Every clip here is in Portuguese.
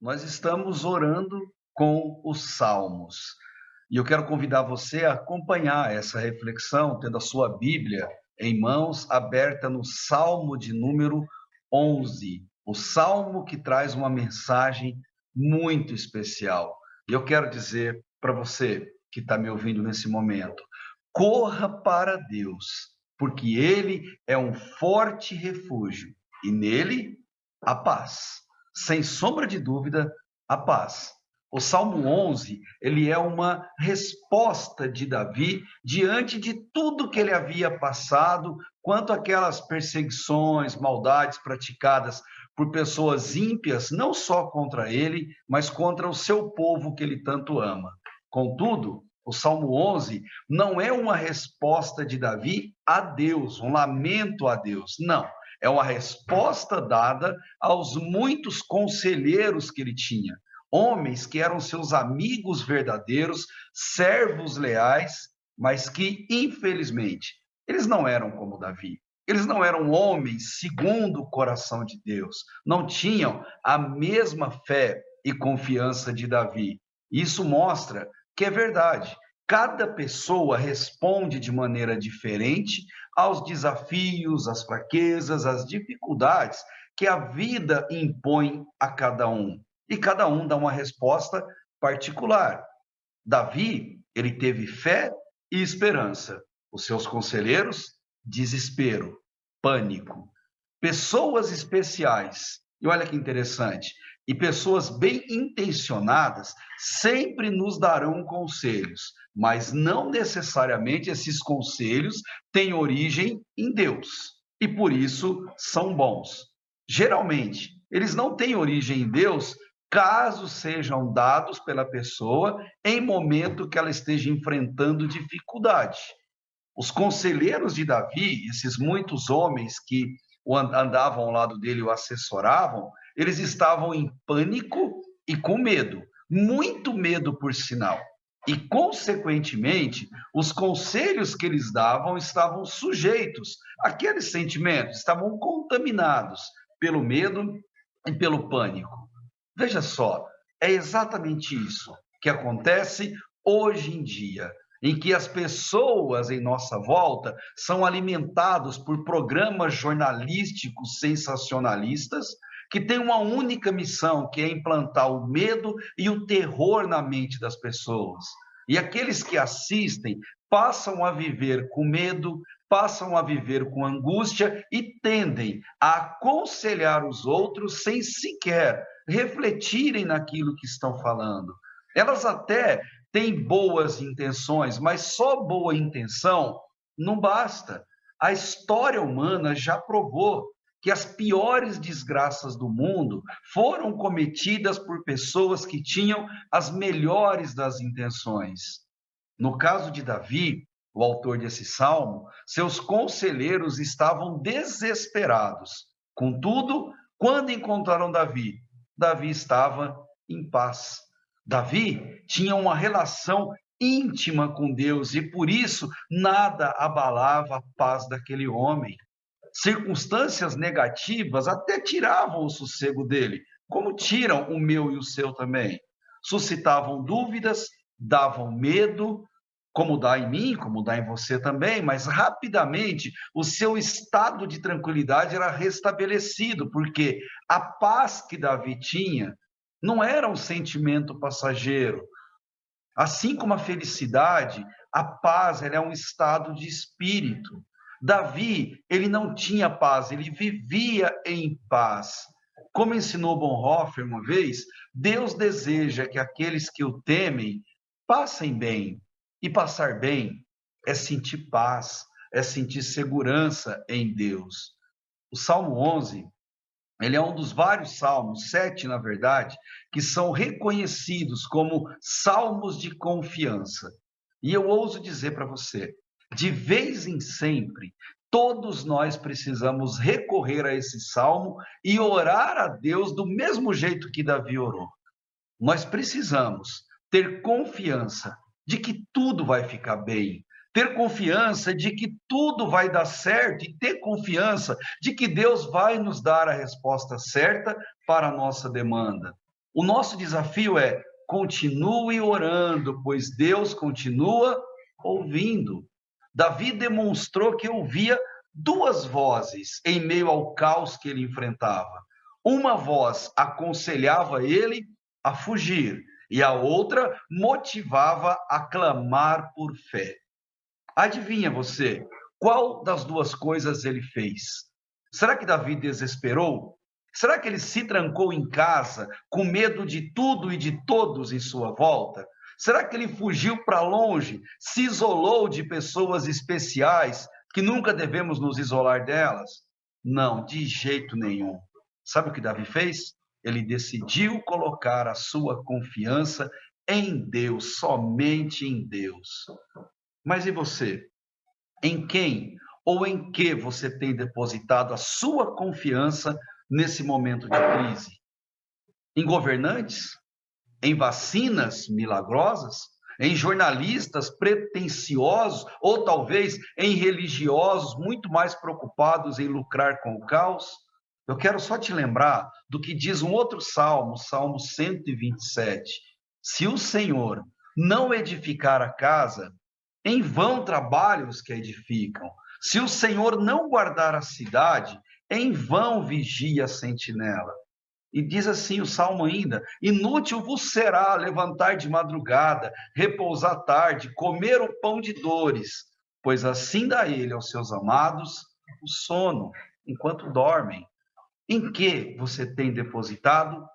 Nós estamos orando com os Salmos. E eu quero convidar você a acompanhar essa reflexão, tendo a sua Bíblia em mãos, aberta no Salmo de número 11, o salmo que traz uma mensagem muito especial. E eu quero dizer para você que está me ouvindo nesse momento: corra para Deus, porque Ele é um forte refúgio e nele a paz. Sem sombra de dúvida, a paz. O Salmo 11, ele é uma resposta de Davi diante de tudo que ele havia passado, quanto aquelas perseguições, maldades praticadas por pessoas ímpias, não só contra ele, mas contra o seu povo que ele tanto ama. Contudo, o Salmo 11 não é uma resposta de Davi a Deus, um lamento a Deus, não. É uma resposta dada aos muitos conselheiros que ele tinha, homens que eram seus amigos verdadeiros, servos leais, mas que, infelizmente, eles não eram como Davi. Eles não eram homens segundo o coração de Deus, não tinham a mesma fé e confiança de Davi. Isso mostra que é verdade. Cada pessoa responde de maneira diferente aos desafios, às fraquezas, às dificuldades que a vida impõe a cada um. E cada um dá uma resposta particular. Davi, ele teve fé e esperança. Os seus conselheiros, desespero, pânico. Pessoas especiais, e olha que interessante, e pessoas bem intencionadas sempre nos darão conselhos, mas não necessariamente esses conselhos têm origem em Deus, e por isso são bons. Geralmente, eles não têm origem em Deus caso sejam dados pela pessoa em momento que ela esteja enfrentando dificuldade. Os conselheiros de Davi, esses muitos homens que andavam ao lado dele e o assessoravam, eles estavam em pânico e com medo, muito medo, por sinal. E, consequentemente, os conselhos que eles davam estavam sujeitos àqueles sentimentos, estavam contaminados pelo medo e pelo pânico. Veja só, é exatamente isso que acontece hoje em dia, em que as pessoas em nossa volta são alimentados por programas jornalísticos sensacionalistas que têm uma única missão, que é implantar o medo e o terror na mente das pessoas. E aqueles que assistem passam a viver com medo, passam a viver com angústia e tendem a aconselhar os outros sem sequer refletirem naquilo que estão falando. Elas até têm boas intenções, mas só boa intenção não basta. A história humana já provou que as piores desgraças do mundo foram cometidas por pessoas que tinham as melhores das intenções. No caso de Davi, o autor desse salmo, seus conselheiros estavam desesperados. Contudo, quando encontraram Davi, Davi estava em paz. Davi tinha uma relação íntima com Deus e por isso nada abalava a paz daquele homem. Circunstâncias negativas até tiravam o sossego dele, como tiram o meu e o seu também. Suscitavam dúvidas, davam medo, como dá em mim, como dá em você também, mas rapidamente o seu estado de tranquilidade era restabelecido, porque a paz que Davi tinha não era um sentimento passageiro. Assim como a felicidade, a paz ela é um estado de espírito. Davi, ele não tinha paz, ele vivia em paz. Como ensinou Bonhoeffer uma vez, Deus deseja que aqueles que o temem passem bem. E passar bem é sentir paz, é sentir segurança em Deus. O Salmo 11, ele é um dos vários salmos, 7 na verdade, que são reconhecidos como salmos de confiança. E eu ouso dizer para você, de vez em sempre, todos nós precisamos recorrer a esse salmo e orar a Deus do mesmo jeito que Davi orou. Nós precisamos ter confiança de que tudo vai ficar bem, ter confiança de que tudo vai dar certo e ter confiança de que Deus vai nos dar a resposta certa para a nossa demanda. O nosso desafio é: continue orando, pois Deus continua ouvindo. Davi demonstrou que ouvia duas vozes em meio ao caos que ele enfrentava. Uma voz aconselhava ele a fugir e a outra motivava a clamar por fé. Adivinha você, qual das duas coisas ele fez? Será que Davi desesperou? Será que ele se trancou em casa com medo de tudo e de todos em sua volta? Será que ele fugiu para longe, se isolou de pessoas especiais que nunca devemos nos isolar delas? Não, de jeito nenhum. Sabe o que Davi fez? Ele decidiu colocar a sua confiança em Deus, somente em Deus. Mas e você? Em quem ou em que você tem depositado a sua confiança nesse momento de crise? Em governantes? Em vacinas milagrosas? Em jornalistas pretensiosos? Ou talvez em religiosos muito mais preocupados em lucrar com o caos? Eu quero só te lembrar do que diz um outro salmo, Salmo 127. Se o Senhor não edificar a casa, em vão trabalham os que a edificam. Se o Senhor não guardar a cidade, em vão vigia a sentinela. E diz assim o salmo ainda: inútil vos será levantar de madrugada, repousar tarde, comer o pão de dores, pois assim dá ele aos seus amados o sono, enquanto dormem. Em que você tem depositado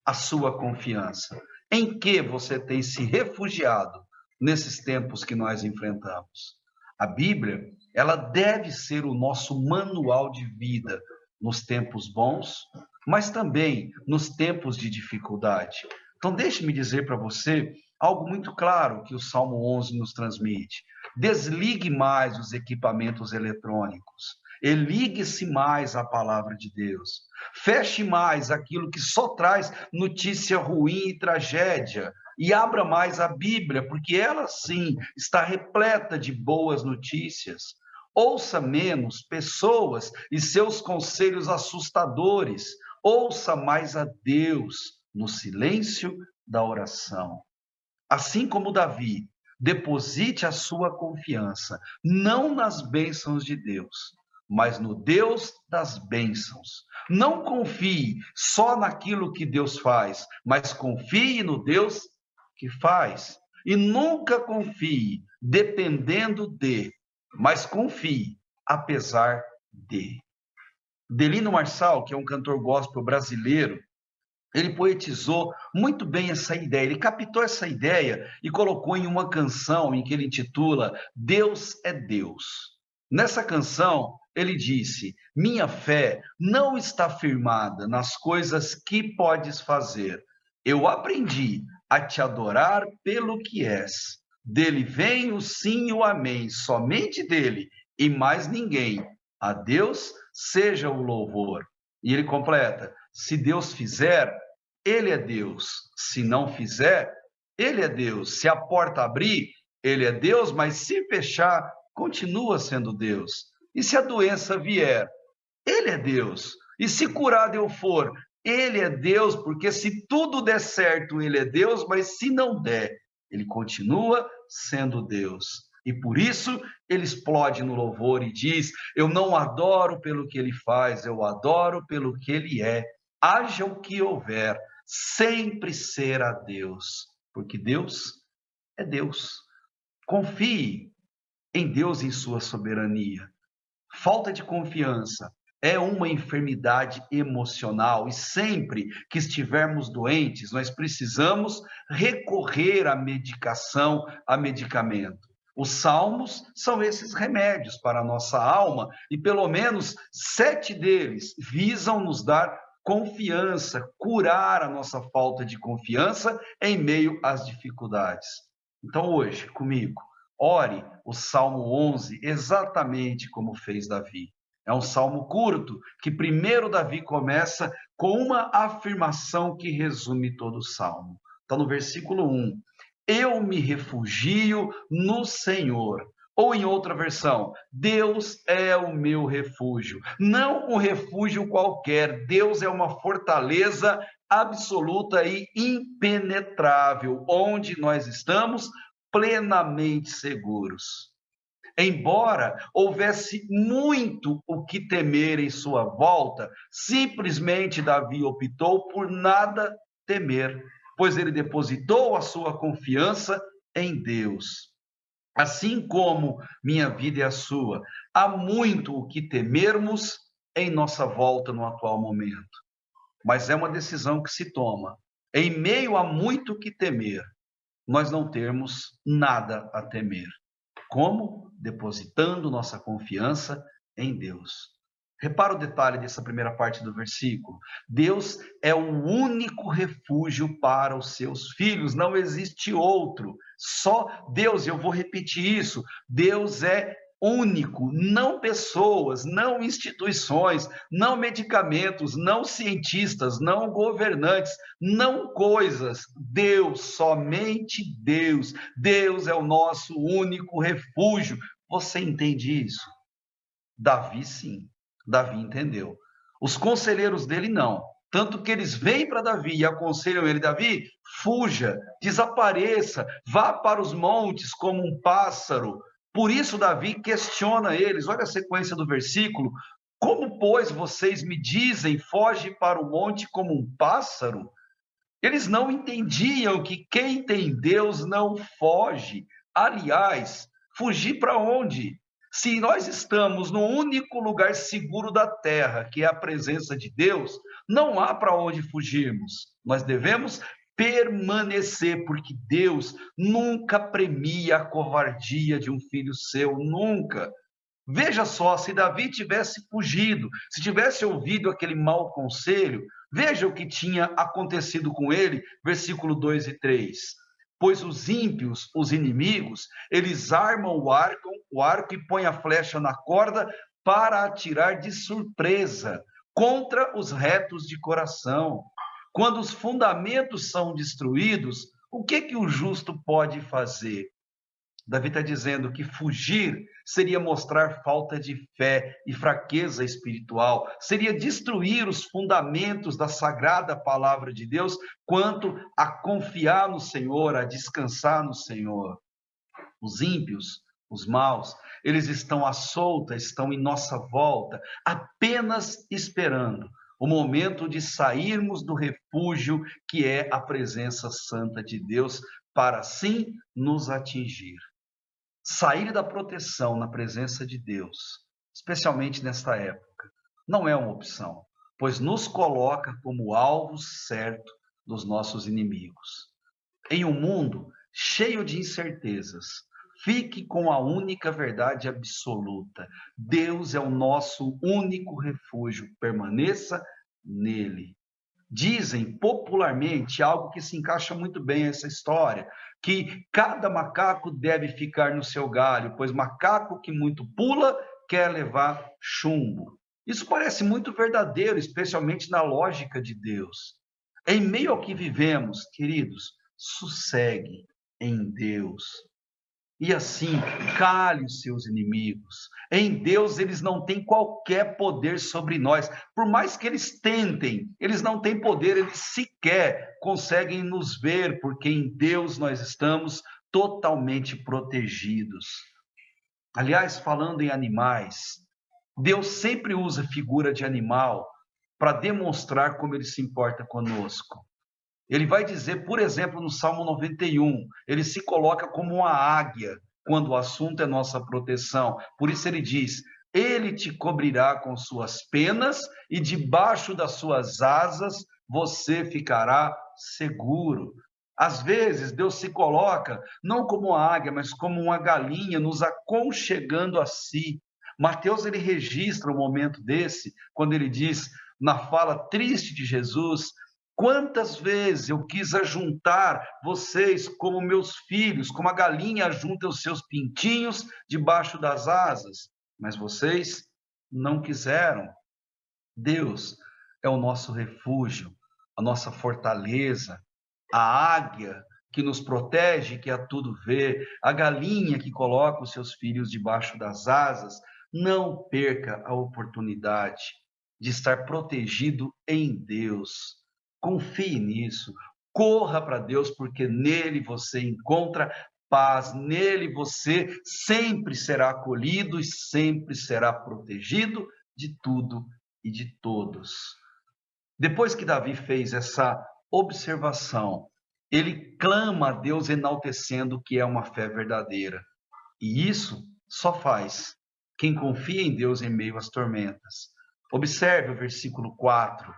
a sua confiança? Em que você tem se refugiado nesses tempos que nós enfrentamos? A Bíblia, ela deve ser o nosso manual de vida nos tempos bons, mas também nos tempos de dificuldade. Então, deixe-me dizer para você algo muito claro que o Salmo 11 nos transmite. Desligue mais os equipamentos eletrônicos. E ligue-se mais à palavra de Deus. Feche mais aquilo que só traz notícia ruim e tragédia. E abra mais a Bíblia, porque ela sim está repleta de boas notícias. Ouça menos pessoas e seus conselhos assustadores. Ouça mais a Deus no silêncio da oração. Assim como Davi, deposite a sua confiança não nas bênçãos de Deus, mas no Deus das bênçãos. Não confie só naquilo que Deus faz, mas confie no Deus que faz. E nunca confie dependendo de, mas confie apesar de. Delino Marçal, que é um cantor gospel brasileiro, ele poetizou muito bem essa ideia, ele captou essa ideia e colocou em uma canção em que ele intitula Deus é Deus. Nessa canção, ele disse: minha fé não está firmada nas coisas que podes fazer. Eu aprendi a te adorar pelo que és. Dele vem o sim e o amém, somente dele e mais ninguém. A Deus seja o louvor. E ele completa: se Deus fizer, ele é Deus. Se não fizer, ele é Deus. Se a porta abrir, ele é Deus, mas se fechar, continua sendo Deus. E se a doença vier, ele é Deus. E se curado eu for, ele é Deus, porque se tudo der certo, ele é Deus, mas se não der, ele continua sendo Deus. E por isso ele explode no louvor e diz: eu não adoro pelo que ele faz, eu adoro pelo que ele é. Haja o que houver, sempre será Deus, porque Deus é Deus. Confie em Deus, em sua soberania. Falta de confiança é uma enfermidade emocional e sempre que estivermos doentes, nós precisamos recorrer à medicação, a medicamento. Os salmos são esses remédios para a nossa alma e pelo menos 7 deles visam nos dar confiança, curar a nossa falta de confiança em meio às dificuldades. Então hoje, comigo, ore o Salmo 11 exatamente como fez Davi. É um salmo curto, que primeiro Davi começa com uma afirmação que resume todo o salmo. Está no versículo 1. Eu me refugio no Senhor. Ou em outra versão, Deus é o meu refúgio. Não um refúgio qualquer, Deus é uma fortaleza absoluta e impenetrável, onde nós estamos plenamente seguros. Embora houvesse muito o que temer em sua volta, simplesmente Davi optou por nada temer, pois ele depositou a sua confiança em Deus. Assim como minha vida é a sua, há muito o que temermos em nossa volta no atual momento, mas é uma decisão que se toma. Em meio a muito o que temer, nós não termos nada a temer. Como? Depositando nossa confiança em Deus. Repara o detalhe dessa primeira parte do versículo. Deus é o único refúgio para os seus filhos, não existe outro. Só Deus, eu vou repetir isso. Deus é único, não pessoas, não instituições, não medicamentos, não cientistas, não governantes, não coisas. Deus, somente Deus. Deus é o nosso único refúgio. Você entende isso? Davi, sim. Davi entendeu. Os conselheiros dele, não. Tanto que eles vêm para Davi e aconselham ele: Davi, fuja, desapareça, vá para os montes como um pássaro. Por isso, Davi questiona eles. Olha a sequência do versículo. Como, pois, vocês me dizem, foge para o monte como um pássaro? Eles não entendiam que quem tem Deus não foge. Aliás, fugir para onde? Se nós estamos no único lugar seguro da terra, que é a presença de Deus, não há para onde fugirmos. Nós devemos permanecer, porque Deus nunca premia a covardia de um filho seu, nunca. Veja só, se Davi tivesse fugido, se tivesse ouvido aquele mau conselho, veja o que tinha acontecido com ele, versículo 2 e 3. Pois os ímpios, os inimigos, eles armam o arco e põem a flecha na corda para atirar de surpresa contra os retos de coração. Quando os fundamentos são destruídos, o que o justo pode fazer? Davi está dizendo que fugir seria mostrar falta de fé e fraqueza espiritual, seria destruir os fundamentos da sagrada palavra de Deus quanto a confiar no Senhor, a descansar no Senhor. Os ímpios, os maus, eles estão à solta, estão em nossa volta, apenas esperando o momento de sairmos do refúgio que é a presença santa de Deus, para assim nos atingir. Sair da proteção na presença de Deus, especialmente nesta época, não é uma opção, pois nos coloca como alvo certo dos nossos inimigos. Em um mundo cheio de incertezas, fique com a única verdade absoluta: Deus é o nosso único refúgio, permaneça nele. Dizem popularmente algo que se encaixa muito bem essa história, que cada macaco deve ficar no seu galho, pois macaco que muito pula quer levar chumbo. Isso parece muito verdadeiro, especialmente na lógica de Deus. Em meio ao que vivemos, queridos, sossegue em Deus. E assim, cale os seus inimigos. Em Deus, eles não têm qualquer poder sobre nós. Por mais que eles tentem, eles não têm poder, eles sequer conseguem nos ver, porque em Deus nós estamos totalmente protegidos. Aliás, falando em animais, Deus sempre usa figura de animal para demonstrar como ele se importa conosco. Ele vai dizer, por exemplo, no Salmo 91, ele se coloca como uma águia quando o assunto é nossa proteção. Por isso ele diz: ele te cobrirá com suas penas e debaixo das suas asas você ficará seguro. Às vezes, Deus se coloca não como uma águia, mas como uma galinha, nos aconchegando a si. Mateus, ele registra um momento desse, quando ele diz, na fala triste de Jesus: quantas vezes eu quis ajuntar vocês como meus filhos, como a galinha ajunta os seus pintinhos debaixo das asas, mas vocês não quiseram. Deus é o nosso refúgio, a nossa fortaleza, a águia que nos protege, que a tudo vê, a galinha que coloca os seus filhos debaixo das asas. Não perca a oportunidade de estar protegido em Deus. Confie nisso. Corra para Deus, porque nele você encontra paz, nele você sempre será acolhido e sempre será protegido de tudo e de todos. Depois que Davi fez essa observação, ele clama a Deus enaltecendo que é uma fé verdadeira. E isso só faz quem confia em Deus em meio às tormentas. Observe o versículo 4.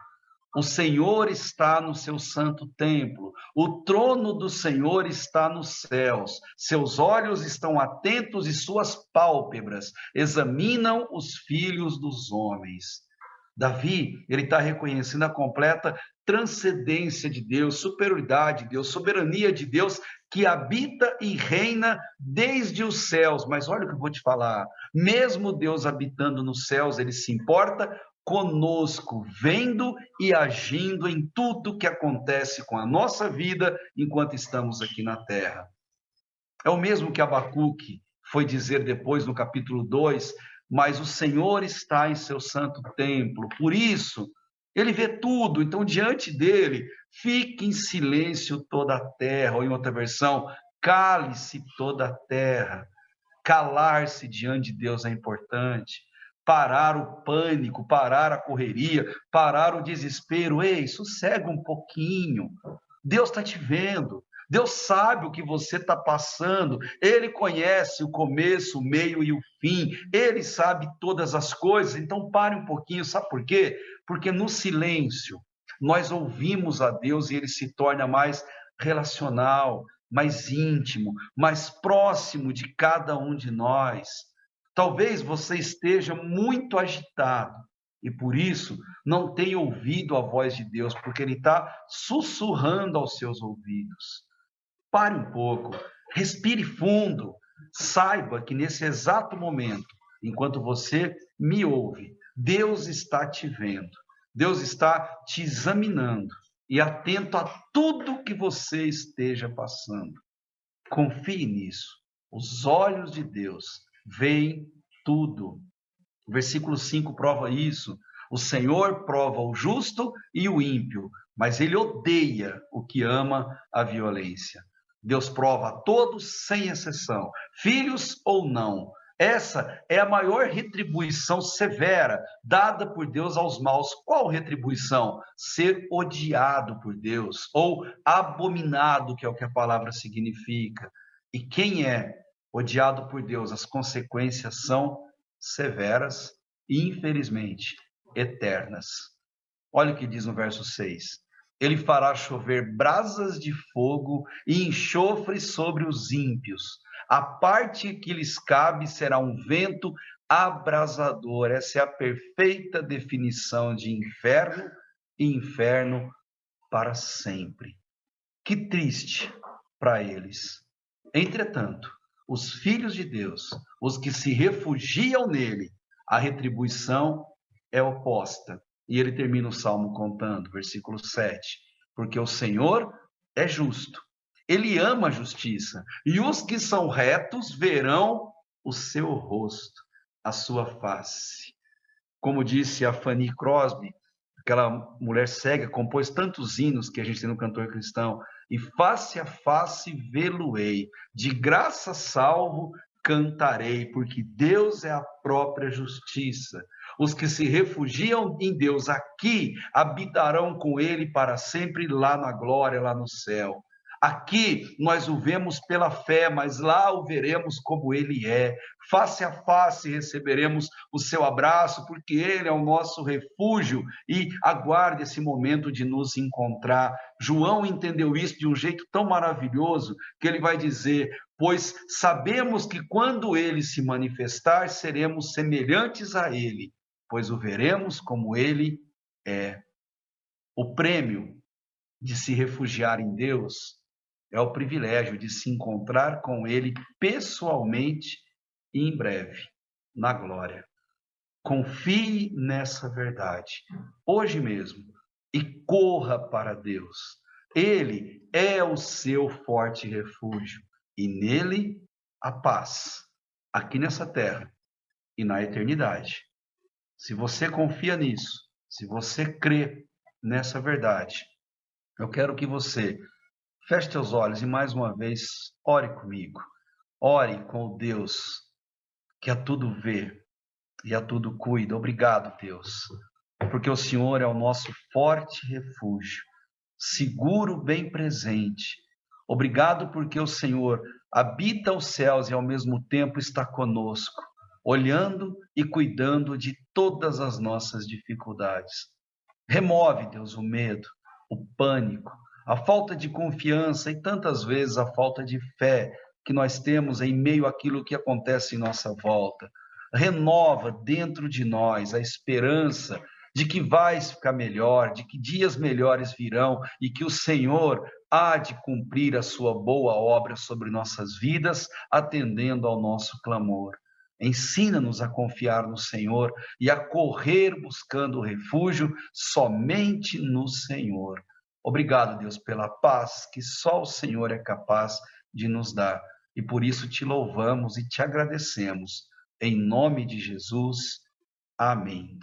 O Senhor está no seu santo templo, o trono do Senhor está nos céus, seus olhos estão atentos e suas pálpebras examinam os filhos dos homens. Davi, ele está reconhecendo a completa transcendência de Deus, superioridade de Deus, soberania de Deus, que habita e reina desde os céus. Mas olha o que eu vou te falar, mesmo Deus habitando nos céus, ele se importa conosco, vendo e agindo em tudo que acontece com a nossa vida enquanto estamos aqui na terra. É o mesmo que Abacuque foi dizer depois no capítulo 2, mas o Senhor está em seu santo templo, por isso ele vê tudo, então diante dele fique em silêncio toda a terra, ou em outra versão, cale-se toda a terra. Calar-se diante de Deus é importante. Parar o pânico, parar a correria, parar o desespero. Ei, sossega um pouquinho. Deus está te vendo. Deus sabe o que você está passando. Ele conhece o começo, o meio e o fim. Ele sabe todas as coisas. Então pare um pouquinho. Sabe por quê? Porque no silêncio nós ouvimos a Deus e ele se torna mais relacional, mais íntimo, mais próximo de cada um de nós. Talvez você esteja muito agitado e por isso não tenha ouvido a voz de Deus, porque Ele está sussurrando aos seus ouvidos. Pare um pouco, respire fundo, saiba que nesse exato momento, enquanto você me ouve, Deus está te vendo, Deus está te examinando e atento a tudo que você esteja passando. Confie nisso. Os olhos de Deus veem tudo. O versículo 5 prova isso. O Senhor prova o justo e o ímpio, mas ele odeia o que ama a violência. Deus prova a todos sem exceção, filhos ou não. Essa é a maior retribuição severa dada por Deus aos maus. Qual retribuição? Ser odiado por Deus ou abominado, que é o que a palavra significa. E quem é odiado por Deus? As consequências são severas e, infelizmente, eternas. Olha o que diz no verso 6. Ele fará chover brasas de fogo e enxofre sobre os ímpios. A parte que lhes cabe será um vento abrasador. Essa é a perfeita definição de inferno e inferno para sempre. Que triste para eles. Entretanto, os filhos de Deus, os que se refugiam nele, a retribuição é oposta. E ele termina o salmo contando, versículo 7. Porque o Senhor é justo, ele ama a justiça, e os que são retos verão o seu rosto, a sua face. Como disse a Fanny Crosby, aquela mulher cega, compôs tantos hinos que a gente tem no cantor cristão, e face a face vê-lo-ei, de graça salvo cantarei, porque Deus é a própria justiça. Os que se refugiam em Deus aqui habitarão com ele para sempre lá na glória, lá no céu. Aqui nós o vemos pela fé, mas lá o veremos como ele é. Face a face receberemos o seu abraço, porque ele é o nosso refúgio e aguarde esse momento de nos encontrar. João entendeu isso de um jeito tão maravilhoso que ele vai dizer: pois sabemos que quando ele se manifestar, seremos semelhantes a ele, pois o veremos como ele é. O prêmio de se refugiar em Deus é o privilégio de se encontrar com ele pessoalmente e em breve, na glória. Confie nessa verdade, hoje mesmo, e corra para Deus. Ele é o seu forte refúgio, e nele a paz, aqui nessa terra e na eternidade. Se você confia nisso, se você crê nessa verdade, Eu quero que você feche seus olhos e mais uma vez ore comigo. Ore com o Deus que a tudo vê e a tudo cuida. Obrigado, Deus, porque o Senhor é o nosso forte refúgio, seguro, bem presente. Obrigado porque o Senhor habita os céus e ao mesmo tempo está conosco, olhando e cuidando de todas as nossas dificuldades. Remove, Deus, o medo, o pânico, a falta de confiança e tantas vezes a falta de fé que nós temos em meio àquilo que acontece em nossa volta. Renova dentro de nós a esperança de que vai ficar melhor, de que dias melhores virão e que o Senhor há de cumprir a sua boa obra sobre nossas vidas, atendendo ao nosso clamor. Ensina-nos a confiar no Senhor e a correr buscando refúgio somente no Senhor. Obrigado, Deus, pela paz que só o Senhor é capaz de nos dar. E por isso te louvamos e te agradecemos. Em nome de Jesus. Amém.